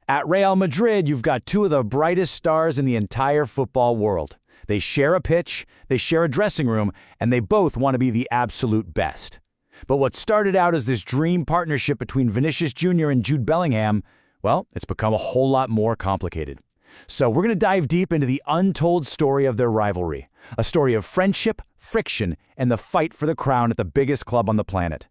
At Real Madrid, you've got two of the brightest stars in the entire football world. They share a pitch, they share a dressing room, and they both want to be the absolute best. But what started out as this dream partnership between Vinicius Jr. and Jude Bellingham, well, it's become a whole lot more complicated. So we're going to dive deep into the untold story of their rivalry, a story of friendship, friction, and the fight for the crown at the biggest club on the planet.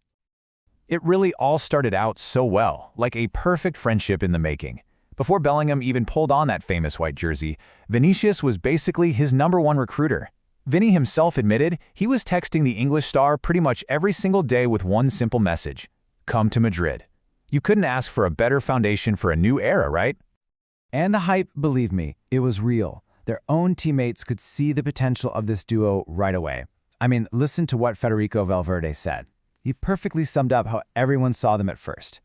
It really all started out so well, like a perfect friendship in the making. Before Bellingham even pulled on that famous white jersey, Vinicius was basically his #1 recruiter. Vini himself admitted he was texting the English star pretty much every single day with one simple message: come to Madrid. You couldn't ask for a better foundation for a new era, right? And the hype, believe me, it was real. Their own teammates could see the potential of this duo right away. I mean, listen to what Federico Valverde said. He perfectly summed up how everyone saw them at first.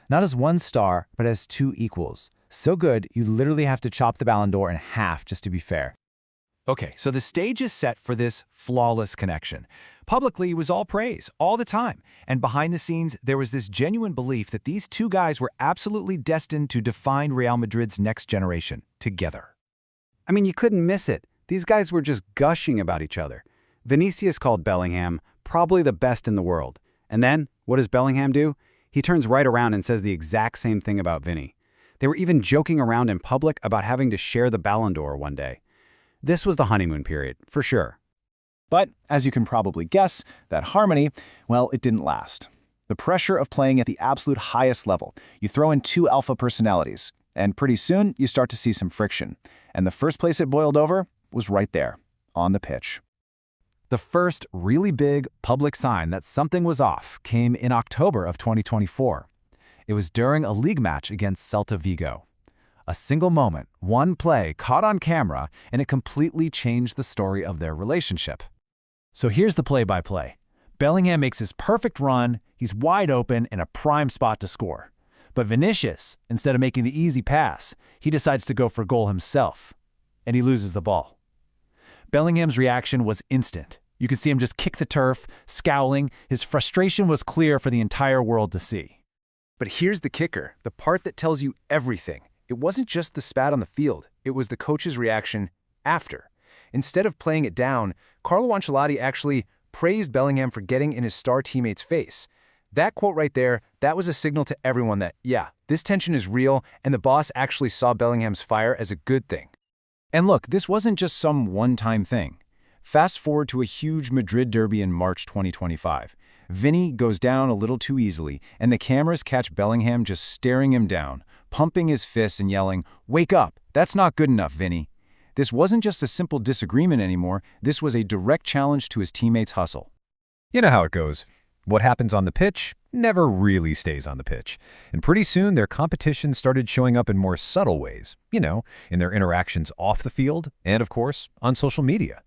Not as one star, but as two equals. So good, you literally have to chop the Ballon d'Or in half just to be fair. Okay, so the stage is set for this flawless connection. Publicly, it was all praise, all the time. And behind the scenes, there was this genuine belief that these two guys were absolutely destined to define Real Madrid's next generation, together. I mean, you couldn't miss it. These guys were just gushing about each other. Vinicius called Bellingham probably the best in the world. And then, what does Bellingham do? He turns right around and says the exact same thing about Vini. They were even joking around in public about having to share the Ballon d'Or one day. This was the honeymoon period, for sure. But, as you can probably guess, that harmony, well, it didn't last. The pressure of playing at the absolute highest level, you throw in two alpha personalities, and pretty soon you start to see some friction. And the first place it boiled over was right there, on the pitch. The first really big public sign that something was off came in October of 2024. It was during a league match against Celta Vigo. A single moment, one play caught on camera, and it completely changed the story of their relationship. So here's the play-by-play. Bellingham makes his perfect run, he's wide open in a prime spot to score. But Vinicius, instead of making the easy pass, he decides to go for goal himself, and he loses the ball. Bellingham's reaction was instant. You could see him just kick the turf, scowling. His frustration was clear for the entire world to see. But here's the kicker, the part that tells you everything. It wasn't just the spat on the field, it was the coach's reaction after. Instead of playing it down, Carlo Ancelotti actually praised Bellingham for getting in his star teammate's face. That quote right there, that was a signal to everyone that, yeah, this tension is real, and the boss actually saw Bellingham's fire as a good thing. And look, this wasn't just some one-time thing. Fast forward to a huge Madrid derby in March 2025. Vini goes down a little too easily, and the cameras catch Bellingham just staring him down, pumping his fists and yelling, "Wake up! That's not good enough, Vini." This wasn't just a simple disagreement anymore, this was a direct challenge to his teammates' hustle. You know how it goes. What happens on the pitch never really stays on the pitch. And pretty soon, their competition started showing up in more subtle ways, in their interactions off the field and, of course, on social media.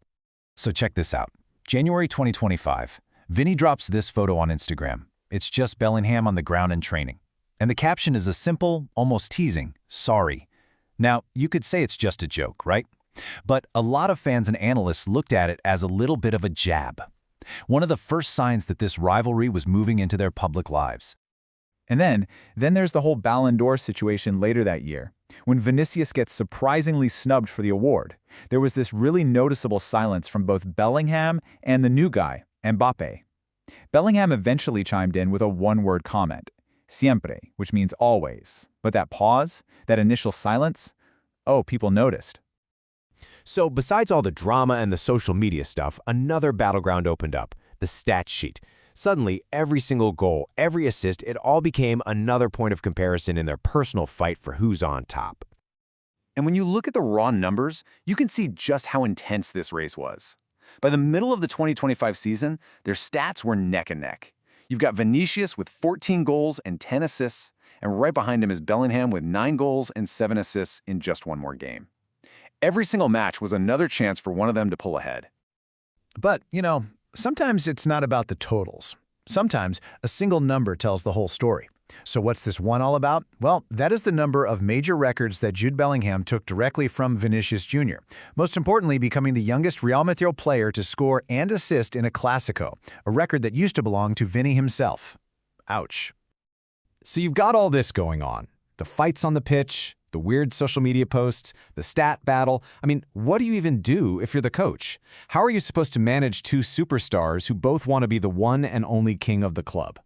So check this out. January 2025, Vini drops this photo on Instagram. It's just Bellingham on the ground in training. And the caption is a simple, almost teasing, "Sorry." Now, you could say it's just a joke, right? But a lot of fans and analysts looked at it as a little bit of a jab. One of the first signs that this rivalry was moving into their public lives. And then there's the whole Ballon d'Or situation later that year. When Vinicius gets surprisingly snubbed for the award, there was this really noticeable silence from both Bellingham and the new guy, Mbappe. Bellingham eventually chimed in with a one-word comment, siempre, which means always. But that pause, that initial silence, oh, people noticed. So besides all the drama and the social media stuff, another battleground opened up, the stat sheet. Suddenly, every single goal, every assist, it all became another point of comparison in their personal fight for who's on top. And when you look at the raw numbers, you can see just how intense this race was. By the middle of the 2025 season, their stats were neck and neck. You've got Vinicius with 14 goals and 10 assists, and right behind him is Bellingham with 9 goals and 7 assists in just one more game. Every single match was another chance for one of them to pull ahead. But, sometimes it's not about the totals. Sometimes a single number tells the whole story. So what's this one all about? Well, that is the number of major records that Jude Bellingham took directly from Vinicius Jr., most importantly becoming the youngest Real Madrid player to score and assist in a Clásico, a record that used to belong to Vini himself. Ouch. So you've got all this going on. The fights on the pitch, the weird social media posts, the stat battle. I mean, what do you even do if you're the coach? How are you supposed to manage two superstars who both want to be the one and only king of the club?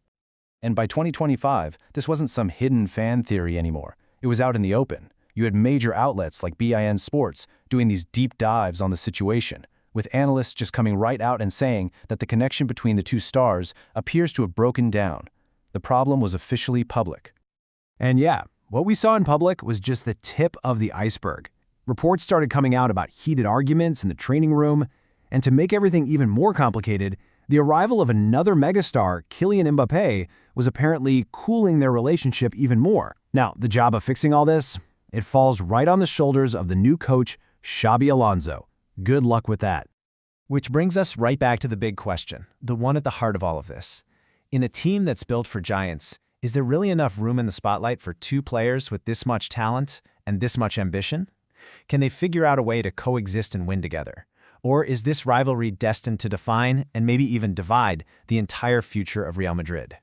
And by 2025, this wasn't some hidden fan theory anymore. It was out in the open. You had major outlets like BIN Sports doing these deep dives on the situation, with analysts just coming right out and saying that the connection between the two stars appears to have broken down. The problem was officially public. And yeah, what we saw in public was just the tip of the iceberg. Reports started coming out about heated arguments in the training room, and to make everything even more complicated, the arrival of another megastar, Kylian Mbappé, was apparently cooling their relationship even more. Now, the job of fixing all this? It falls right on the shoulders of the new coach, Xabi Alonso. Good luck with that. Which brings us right back to the big question, the one at the heart of all of this. In a team that's built for giants, is there really enough room in the spotlight for two players with this much talent and this much ambition? Can they figure out a way to coexist and win together? Or is this rivalry destined to define and maybe even divide the entire future of Real Madrid?